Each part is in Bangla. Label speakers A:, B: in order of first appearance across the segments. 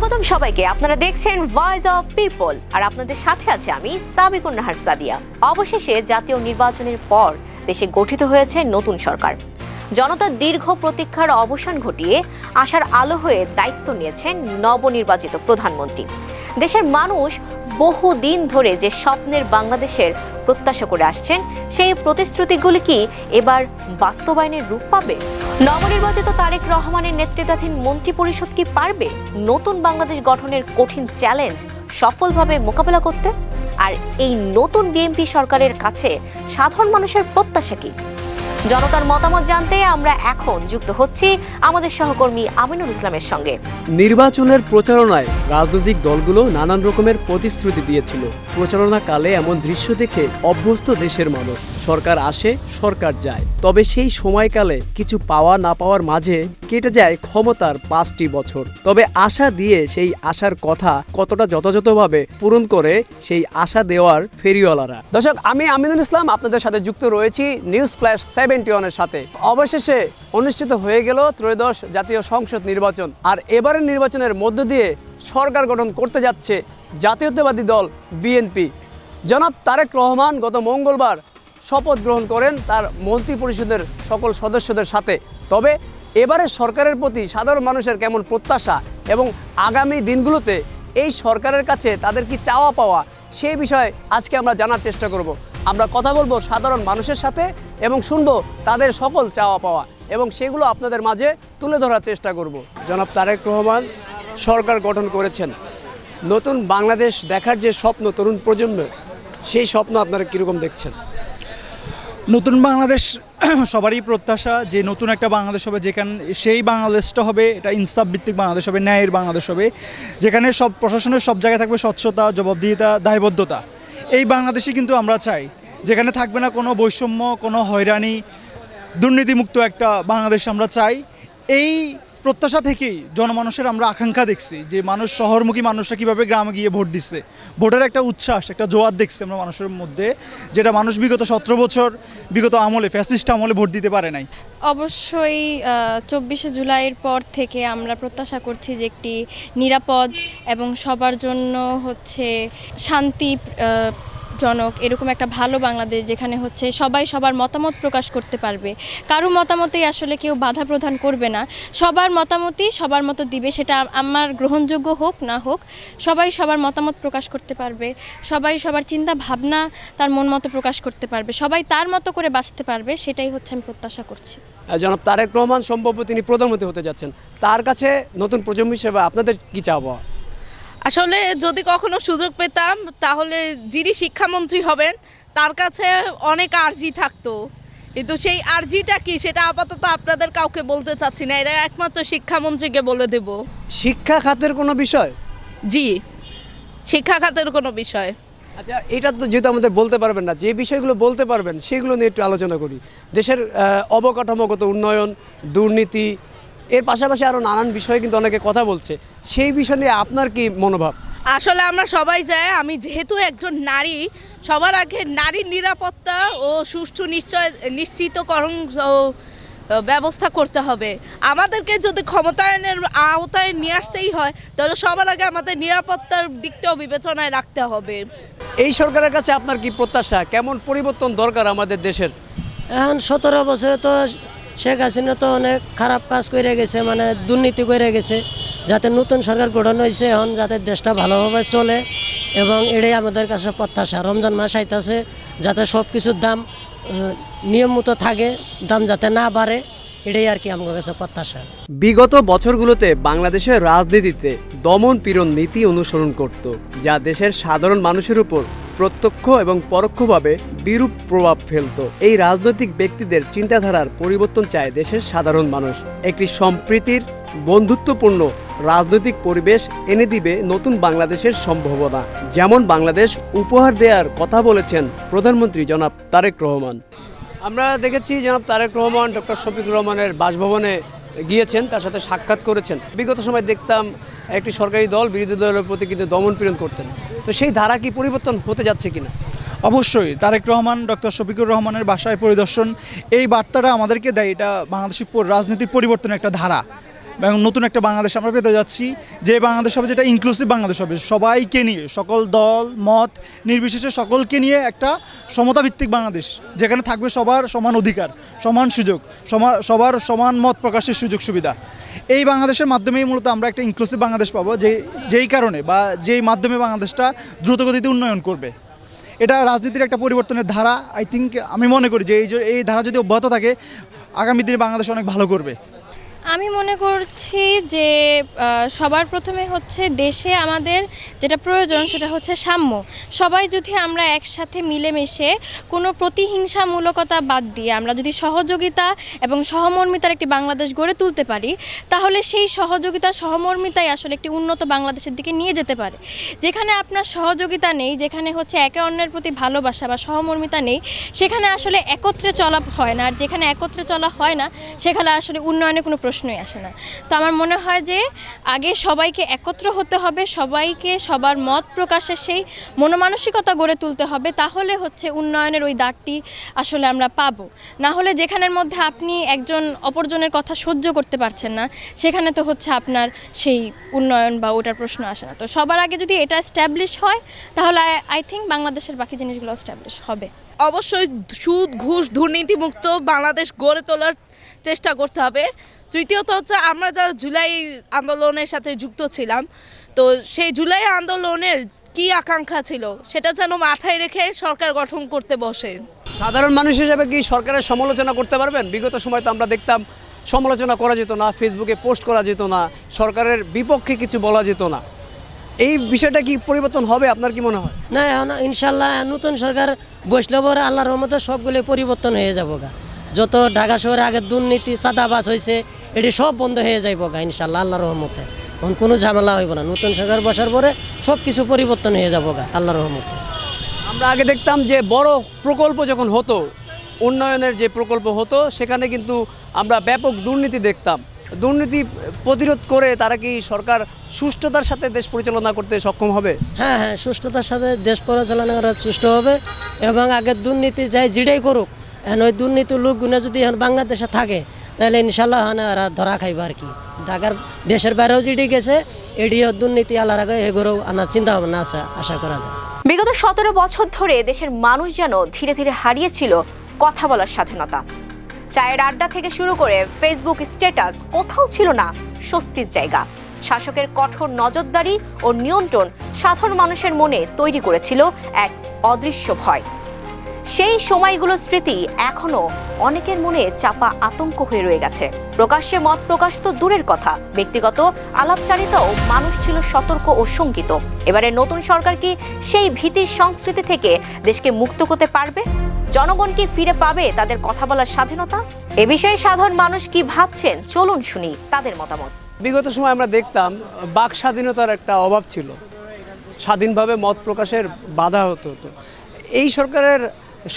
A: স্বাগতম সবাইকে। আপনারা দেখছেন ভয়েস অফ পিপল, আর আপনাদের সাথে আছে আমি সাবিকুন নাহার সাদিয়া। অবশেষে জাতীয় নির্বাচনের পর দেশে গঠিত হয়েছে নতুন সরকার। জনতার দীর্ঘ প্রতীক্ষার অবসান ঘটিয়ে আশার আলো হয়ে দায়িত্ব নিয়েছেন নবনির্বাচিত প্রধানমন্ত্রী। দেশের মানুষ বহুদিন ধরে যে স্বপ্নের বাংলাদেশের প্রত্যাশা করে আসছেন, সেই প্রতিশ্রুতিগুলি কি এবার বাস্তবায়নের রূপ পাবে? নবনির্বাচিত তারেক রহমানের নেতৃত্বাধীন মন্ত্রিপরিষদ কি পারবে নতুন বাংলাদেশ গঠনের কঠিন চ্যালেঞ্জ সফলভাবে মোকাবেলা করতে? আর এই নতুন বিএনপি সরকারের কাছে সাধারণ মানুষের প্রত্যাশা কি? জনতার মতামত জানতে আমরা এখন যুক্ত হচ্ছি আমাদের সহকর্মী আমিনুল ইসলামের সঙ্গে।
B: নির্বাচনের প্রচারণায় রাজনৈতিক দলগুলো নানান রকমের প্রতিশ্রুতি দিয়েছিল। প্রচারণাকালে এমন দৃশ্য দেখে অভ্যস্ত দেশের মানুষ। সরকার আসে, সরকার যায়, তবে সেই সময়কালে কিছু পাওয়া না পাওয়ার মাঝে কেটে যায় ক্ষমতার 5টি বছর। তবে আশা দিয়ে সেই আশার কথা কতটা যথাযথভাবে পূরণ করে সেই আশা দেওয়ার ফেরিওয়ালারা। দর্শক, আমি আমিনুল ইসলাম আপনাদের সাথে যুক্ত রয়েছি নিউজ ফ্ল্যাশ 71-এর সাথে। অবশেষে অনুষ্ঠিত হয়ে গেল ত্রয়োদশ জাতীয় সংসদ নির্বাচন। আর এবারের নির্বাচনের মধ্য দিয়ে সরকার গঠন করতে যাচ্ছে জাতীয়তাবাদী দল বিএনপি। জনাব তারেক রহমান গত মঙ্গলবার শপথ গ্রহণ করেন তার মন্ত্রিপরিষদের সকল সদস্যদের সাথে। তবে এবারের সরকারের প্রতি সাধারণ মানুষের কেমন প্রত্যাশা এবং আগামী দিনগুলোতে এই সরকারের কাছে তাদের কি চাওয়া পাওয়া, সেই বিষয়ে আজকে আমরা জানার চেষ্টা করব। আমরা কথা বলবো সাধারণ মানুষের সাথে এবং শুনবো তাদের সকল চাওয়া পাওয়া এবং সেগুলো আপনাদের মাঝে তুলে ধরার চেষ্টা করব। জনাব তারেক রহমান সরকার গঠন করেছেন। নতুন বাংলাদেশ দেখার যে স্বপ্ন তরুণ প্রজন্মের, সেই স্বপ্ন আপনারা কীরকম দেখছেন?
C: নতুন বাংলাদেশ সবারই প্রত্যাশা যে নতুন একটা বাংলাদেশ হবে, যেখানে সেই বাংলাদেশটা হবে এটা ইনসাফ ভিত্তিক বাংলাদেশ হবে, ন্যায়ের বাংলাদেশ হবে, যেখানে সব প্রশাসনের সব জায়গায় থাকবে স্বচ্ছতা, জবাবদিহিতা, দায়বদ্ধতা। এই বাংলাদেশই কিন্তু আমরা চাই, যেখানে থাকবে না কোনো বৈষম্য, কোনো হয়রানি, দুর্নীতিমুক্ত একটা বাংলাদেশ আমরা চাই। এই প্রত্যাশা থেকেই জনমানুষের আমরা আকাঙ্ক্ষা দেখছি যে মানুষ, শহরমুখী মানুষরা কীভাবে গ্রামে গিয়ে ভোট দিচ্ছে। ভোটের একটা উচ্ছ্বাস, একটা জোয়ার দেখছি আমরা মানুষের মধ্যে, যেটা মানুষ বিগত 17 বছর বিগত আমলে, ফ্যাসিস্ট আমলে ভোট দিতে পারে নাই।
D: অবশ্যই 24শে জুলাইয়ের পর থেকে আমরা প্রত্যাশা করছি যে একটি নিরাপদ এবং সবার জন্য শান্তি জনক এরকম একটা ভালো বাংলাদেশ, যেখানে সবাই সবার মতামত প্রকাশ করতে পারবে। কারো মতামতেই আসলে কেউ বাধা প্রদান করবে না, সবার মতামতই সবার মতো দিবে, সেটা আমার গ্রহণযোগ্য হোক না হোক, সবাই সবার মতামত প্রকাশ করতে পারবে, সবাই সবার চিন্তা ভাবনা তার মন মতো প্রকাশ করতে পারবে, সবাই তার মতো করে বাঁচতে পারবে, সেটাই আমি প্রত্যাশা করছি।
B: জনাব তারেক রহমান সম্ভবত তিনি প্রধানমন্ত্রী হতে যাচ্ছেন, তার কাছে নতুন প্রজন্ম হিসেবে আপনাদের কি চাওয়া?
E: আসলে যদি কখনো সুযোগ পেতাম তাহলে যিনি শিক্ষামন্ত্রী হবেন তার কাছে অনেক আর্জি থাকতো, কিন্তু সেই আর্জিটা কি সেটা আপাতত আপনাদের কাউকে বলতে চাচ্ছি না, এটা একমাত্র শিক্ষামন্ত্রীকে বলে দেব।
B: শিক্ষা খাতের কোনো বিষয়?
E: জি, শিক্ষা খাতের কোনো বিষয়।
B: আচ্ছা, এটা তো যেহেতু আমাদের বলতে পারবেন না, যে বিষয়গুলো বলতে পারবেন সেগুলো নিয়ে একটু আলোচনা করি। দেশের অবকাঠামোগত উন্নয়ন, দুর্নীতি, এর পাশাপাশি আরও নানান বিষয়ে কিন্তু অনেকে কথা বলছে, সেই বিষয় নিয়ে আপনার কি মনোভাব?
E: আসলে আমরা সবাই চাই, আমি যেহেতু একজন নারী, সবার আগে নারীর নিরাপত্তা ও সুষ্ঠু নিশ্চিতকরণ ব্যবস্থা করতে হবে। আমাদেরকে যদি ক্ষমতায়নের আওতায় নিয়ে আসতেই হয় তাহলে সবার আগে আমাদের নিরাপত্তার দিকটাও বিবেচনায় রাখতে হবে।
B: এই সরকারের কাছে আপনার কি প্রত্যাশা? কেমন পরিবর্তন দরকার আমাদের দেশের?
F: এখন 17 বছরে তো শেখ হাসিনা তো অনেক খারাপ কাজ করে গেছে, মানে দুর্নীতি করে গেছে। যাতে নতুন সরকার গঠন হয়েছে, এখন যাতে দেশটা ভালোভাবে চলে, এবং এটাই আমাদের কাছে প্রত্যাশা। রমজান মাস আইতাছে, যাতে সব কিছুর দাম নিয়ম মতো থাকে, দাম যাতে না বাড়ে, এটাই আর কি আমার কাছে প্রত্যাশা।
B: বিগত বছরগুলোতে বাংলাদেশের রাজনীতিতে দমন পীড়ন নীতি অনুসরণ করত, যা দেশের সাধারণ মানুষের উপর প্রত্যক্ষ এবং পরোক্ষভাবে বিরূপ প্রভাব ফেলত। এই রাজনৈতিক ব্যক্তিদের চিন্তাধারার পরিবর্তন চায় দেশের সাধারণ মানুষ। একটি সম্প্রীতির, বন্ধুত্বপূর্ণ রাজনৈতিক পরিবেশ এনে দিবে নতুন বাংলাদেশের সম্ভাবনা, যেমন বাংলাদেশ উপহার দেওয়ার কথা বলেছেন প্রধানমন্ত্রী জনাব তারেক রহমান। আমরা দেখেছি জনাব তারেক রহমান ডক্টর শফিকুর রহমানের বাসভবনে গিয়েছেন, তার সাথে সাক্ষাৎ করেছেন। বিগত সময় দেখতাম একটি সরকারি দল বিরোধী দলের প্রতি কিন্তু দমনপীড়ন করতেন, তো সেই ধারা কি পরিবর্তন হতে যাচ্ছে কিনা?
C: অবশ্যই তারেক রহমান, ডক্টর শফিকুর রহমানের বাসায় পরিদর্শন, এই বার্তাটা আমাদেরকে দেয় এটা বাংলাদেশের রাজনীতির পরিবর্তনের একটা ধারা। এবং নতুন একটা বাংলাদেশ আমরা পেতে যাচ্ছি, যে বাংলাদেশ হবে যেটা ইনক্লুসিভ বাংলাদেশ হবে, সবাইকে নিয়ে, সকল দল মত নির্বিশেষে সকলকে নিয়ে একটা সমতাভিত্তিক বাংলাদেশ, যেখানে থাকবে সবার সমান অধিকার, সমান সুযোগ, সবার সমান মত প্রকাশের সুযোগ সুবিধা। এই বাংলাদেশের মাধ্যমেই মূলত আমরা একটা ইনক্লুসিভ বাংলাদেশ পাবো, যেই কারণে বা যেই মাধ্যমে বাংলাদেশটা দ্রুতগতিতে উন্নয়ন করবে। এটা রাজনীতির একটা পরিবর্তনের ধারা। আমি মনে করি যে এই ধারা যদি অব্যাহত থাকে, আগামী দিনে বাংলাদেশ অনেক ভালো করবে।
D: আমি মনে করছি যে সবার প্রথমে হচ্ছে দেশে আমাদের যেটা প্রয়োজন সেটা হচ্ছে সাম্য। সবাই যদি আমরা একসাথে মিলেমিশে কোনো প্রতিহিংসামূলকতা বাদ দিয়ে আমরা যদি সহযোগিতা এবং সহমর্মিতার একটি বাংলাদেশ গড়ে তুলতে পারি, তাহলে সেই সহযোগিতা সহমর্মিতাই আসলে একটি উন্নত বাংলাদেশের দিকে নিয়ে যেতে পারে। যেখানে আপনার সহযোগিতা নেই, যেখানে হচ্ছে একে অন্যের প্রতি ভালোবাসা বা সহমর্মিতা নেই, সেখানে আসলে একত্রে চলা হয় না। আর যেখানে একত্রে চলা হয় না, সেখানে আসলে উন্নয়নে কোনো প্রশ্নই আসে না। তো আমার মনে হয় যে আগে সবাইকে একত্র হতে হবে, সবাইকে সবার মত প্রকাশের সেই মনোমানসিকতা গড়ে তুলতে হবে, তাহলে হচ্ছে উন্নয়নের ওই দ্বারটি আসলে আমরা পাবো। না হলে যেখানের মধ্যে আপনি একজন অপরজনের কথা সহ্য করতে পারছেন না, সেখানে তো হচ্ছে আপনার সেই উন্নয়ন বা ওটার প্রশ্ন আসে না। তো সবার আগে যদি এটা এস্টাবলিশ হয়, তাহলে আই থিঙ্ক বাংলাদেশের বাকি জিনিসগুলো এস্টাবলিশ হবে।
E: অবশ্যই সুদ, ঘুষ, দুর্নীতিমুক্ত বাংলাদেশ গড়ে তোলার চেষ্টা করতে হবে। তৃতীয়ত হচ্ছে আমরা যারা জুলাই আন্দোলনের সাথে যুক্ত ছিলাম, তো সেই জুলাই আন্দোলনের কি আকাঙ্ক্ষা ছিল সেটা যেন মাথায় রেখে সরকার গঠন করতে বসে।
B: সাধারণ মানুষ হিসেবে কি সরকারের সমালোচনা করতে পারবেন? বিগত সময় তো আমরা দেখতাম সমালোচনা করা যেত না, ফেসবুকে পোস্ট করা যেত না, সরকারের বিপক্ষে কিছু বলা যেত না। এই বিষয়টা কি পরিবর্তন হবে আপনার কি মনে হয়?
F: না, এখন ইনশাল্লাহ নতুন সরকার বসলে পরে আল্লাহর রহমতে সবগুলো পরিবর্তন হয়ে যাবো গা। যত ঢাকা শহরে আগে দুর্নীতি চাঁদাবাজ হয়েছে, এটি সব বন্ধ হয়ে যাইব গা ইনশাল্লাহ আল্লাহর রহমতে। এখন কোনো ঝামেলা হইব না, নতুন সরকার বসার পরে সব কিছু পরিবর্তন হয়ে যাবো গা আল্লাহর রহমতে।
B: আমরা আগে দেখতাম যে বড় প্রকল্প যখন হতো, উন্নয়নের যে প্রকল্প হতো, সেখানে কিন্তু আমরা ব্যাপক দুর্নীতি দেখতাম। দুর্নীতি প্রতিরোধ করে তারা কি সরকার সুষ্ঠুতার সাথে দেশ পরিচালনা করতে সক্ষম হবে?
F: হ্যাঁ, সুষ্ঠুতার সাথে দেশ পরিচালনা করা সুষ্ঠু হবে। এবং আগে দুর্নীতি যাই যেটাই করুক, এখন ওই দুর্নীতির লোকগুলো যদি এখন বাংলাদেশে থাকে, তাহলে ইনশাল্লাহ এরা ধরা খাইবে আর কি। ঢাকার দেশের বাইরেও যেটি গেছে, এটিও দুর্নীতি আল্লাহর আগে এগুলোও আনার চিন্তা ভাবনা আছে, আশা করা যায়।
A: বিগত 17 বছর ধরে দেশের মানুষ যেন ধীরে ধীরে হারিয়েছিল কথা বলার স্বাধীনতা। চায়ের আড্ডা থেকে শুরু করে ফেসবুক স্ট্যাটাস, কোথাও ছিল না স্বস্তির জায়গা। শাসকের কঠোর নজরদারি ও নিয়ন্ত্রণ সাধারণ মানুষের মনে তৈরি করেছিল এক অদৃশ্য ভয়। সেই সময়গুলোর স্মৃতি এখনো অনেকের মনে চাপা আতঙ্ক হয়ে রয়ে গেছে। প্রকাশ্যে মত প্রকাশ তো দূরের কথা, ব্যক্তিগত আলাপচারিতাও মানুষ ছিল সতর্ক ও শঙ্কিত। এবারে নতুন সরকার কি সেই ভীতির সংস্কৃতি থেকে দেশকে মুক্ত করতে পারবে? জনগণ কি ফিরে পাবে তাদের কথা বলার স্বাধীনতা? এ বিষয়ে সাধারণ মানুষ কি ভাবছেন, চলুন শুনি তাদের মতামত।
B: বিগত সময় আমরা দেখতাম বাক স্বাধীনতার একটা অভাব ছিল, স্বাধীনভাবে মত প্রকাশের বাধা হতো। এই সরকারের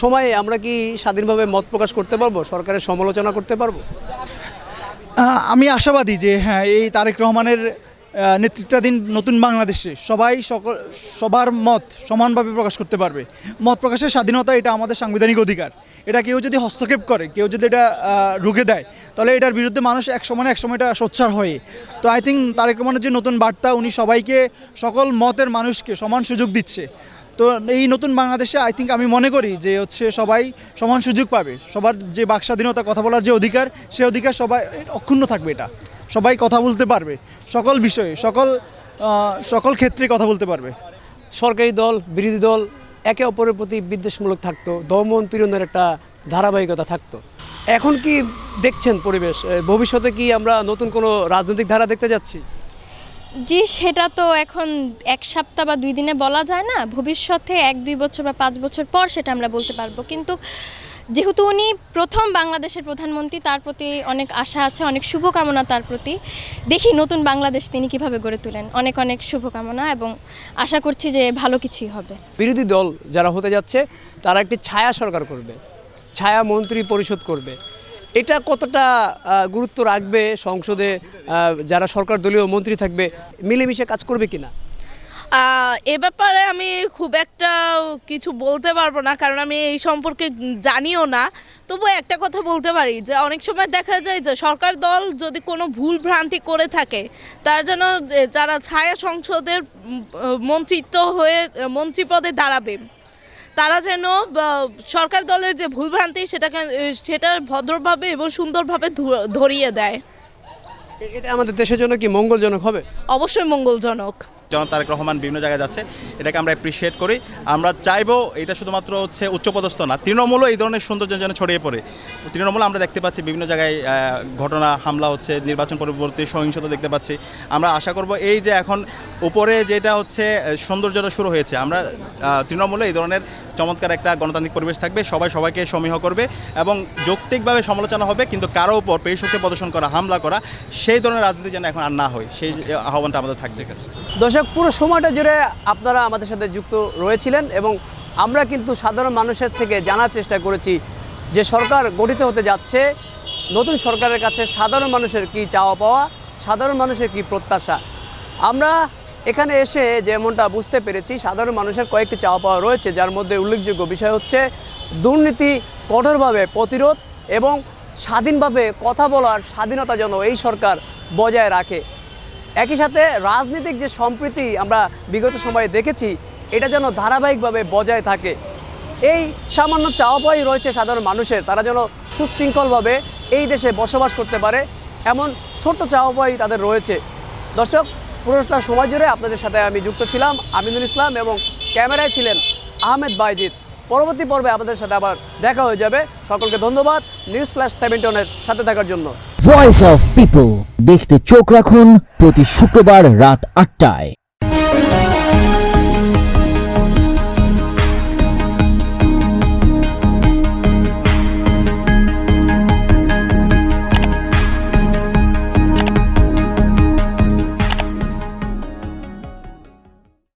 B: সময়ে আমরা কি স্বাধীনভাবে মত প্রকাশ করতে পারবো, সরকারের সমালোচনা করতে পারবো?
C: আমি আশাবাদী যে হ্যাঁ, এই তারেক রহমানের নেতৃত্বাধীন নতুন বাংলাদেশে সবার মত সমানভাবে প্রকাশ করতে পারবে। মত প্রকাশের স্বাধীনতা এটা আমাদের সাংবিধানিক অধিকার। এটা কেউ যদি হস্তক্ষেপ করে, কেউ যদি এটা রুখে দেয়, তাহলে এটার বিরুদ্ধে মানুষ এক সময় এটা সোচ্চার হয়। তো আই থিঙ্ক তারেক রহমানের যে নতুন বার্তা, উনি সবাইকে, সকল মতের মানুষকে সমান সুযোগ দিচ্ছে। তো এই নতুন বাংলাদেশে আই থিঙ্ক আমি মনে করি যে সবাই সমান সুযোগ পাবে। সবার যে বাক স্বাধীনতা, কথা বলার যে অধিকার, সেই অধিকার সবাই অক্ষুণ্ণ থাকবে। এটা সবাই কথা বলতে পারবে, সকল বিষয়ে সকল ক্ষেত্রে কথা বলতে পারবে।
B: সরকারি দল, বিরোধী দল একে অপরের প্রতি বিদ্বেষমূলক থাকতো, দমন পীড়নের একটা ধারাবাহিকতা থাকতো। এখন কি দেখছেন পরিবেশ? ভবিষ্যতে কি আমরা নতুন কোনো রাজনৈতিক ধারা দেখতে যাচ্ছি?
D: জি, সেটা তো এখন এক সপ্তাহ বা 2 দিনে বলা যায় না। ভবিষ্যতে 1-2 বছর বা 5 বছর পর সেটা আমরা বলতে পারবো। কিন্তু যেহেতু উনি প্রথম বাংলাদেশের প্রধানমন্ত্রী, তার প্রতি অনেক আশা আছে, অনেক শুভকামনা তার প্রতি। দেখি নতুন বাংলাদেশ তিনি কিভাবে গড়ে তোলেন। অনেক অনেক শুভকামনা এবং আশা করছি যে ভালো কিছুই হবে।
B: বিরোধী দল যারা হতে যাচ্ছে, তারা একটি ছায়া সরকার করবে, ছায়া মন্ত্রী পরিষদ করবে। এটা কতটা গুরুত্ব রাখবে সংসদে? যারা সরকার দলীয় মন্ত্রী থাকবে, মিলেমিশে কাজ করবে কিনা?
E: এ ব্যাপারে আমি খুব একটা কিছু বলতে পারবো না, কারণ আমি এই সম্পর্কে জানিও না। তবু একটা কথা বলতে পারি যে অনেক সময় দেখা যায় যে সরকার দল যদি কোনো ভুল ভ্রান্তি করে থাকে, তার যেন যারা ছায়া সংসদের মন্ত্রিত্ব হয়ে মন্ত্রী পদে দাঁড়াবে, তারা যেন সরকার দলের যে ভুলভ্রান্তি সেটা ভদ্রভাবে এবং সুন্দরভাবে ধরিয়ে দেয়।
B: এটা আমাদের দেশের জন্য কি মঙ্গলজনক হবে?
E: অবশ্যই মঙ্গলজনক।
G: জনাব তারেক রহমান বিভিন্ন জায়গায় যাচ্ছে, এটাকে আমরা অ্যাপ্রিসিয়েট করি। আমরা চাইবো এটা শুধুমাত্র হচ্ছে উচ্চপদস্থ না, তৃণমূলও এই ধরনের সৌন্দর্য যেন ছড়িয়ে পড়ে। তৃণমূল আমরা দেখতে পাচ্ছি বিভিন্ন জায়গায় ঘটনা, হামলা হচ্ছে, নির্বাচন পরবর্তী সহিংসতা দেখতে পাচ্ছি। আমরা আশা করব এই যে এখন উপরে যেটা হচ্ছে সৌন্দর্যটা শুরু হয়েছে, আমরা তৃণমূলে এই ধরনের চমৎকার একটা গণতান্ত্রিক পরিবেশ থাকবে, সবাই সবাইকে সমীহ করবে এবং যৌক্তিকভাবে সমালোচনা হবে, কিন্তু কারো উপর পেশশক্তি প্রদর্শন করা, হামলা করা, সেই ধরনের রাজনীতি যেন এখন আর না হয়, সেই আহ্বানটা আমাদের থাকবে।
B: দর্শক, পুরো সময়টা জুড়ে আপনারা আমাদের সাথে যুক্ত রয়েছিলেন এবং আমরা কিন্তু সাধারণ মানুষের থেকে জানার চেষ্টা করেছি যে সরকার গঠিত হতে যাচ্ছে, নতুন সরকারের কাছে সাধারণ মানুষের কি চাওয়া পাওয়া, সাধারণ মানুষের কি প্রত্যাশা। আমরা এখানে এসে যেমনটা বুঝতে পেরেছি, সাধারণ মানুষের কয়েকটি চাওয়া পাওয়া রয়েছে, যার মধ্যে উল্লেখযোগ্য বিষয় হচ্ছে দুর্নীতি কঠোরভাবে প্রতিরোধ এবং স্বাধীনভাবে কথা বলার স্বাধীনতা যেন এই সরকার বজায় রাখে। একই সাথে রাজনৈতিক যে সম্প্রীতি আমরা বিগত সময়ে দেখেছি, এটা যেন ধারাবাহিকভাবে বজায় থাকে। এই সামান্য চাওয়া পাওয়াই রয়েছে সাধারণ মানুষের, তারা যেন সুশৃঙ্খলভাবে এই দেশে বসবাস করতে পারে, এমন ছোট্ট চাওয়া পাওয়াই তাদের রয়েছে। দর্শক, পুরোটা সময় জুড়ে আপনাদের সাথে আমি যুক্ত ছিলাম আমিনুল ইসলাম এবং ক্যামেরায় ছিলেন আহমেদ বাইজিৎ। পরবর্তী পর্বে আপনাদের সাথে আবার দেখা হয়ে যাবে। সকলকে ধন্যবাদ নিউজ ফ্ল্যাশ 17 এর সাথে থাকার জন্য।
H: ভয়েস অফ পিপল দেখতে চোখ রাখুন প্রতি শুক্রবার রাত 8টায়।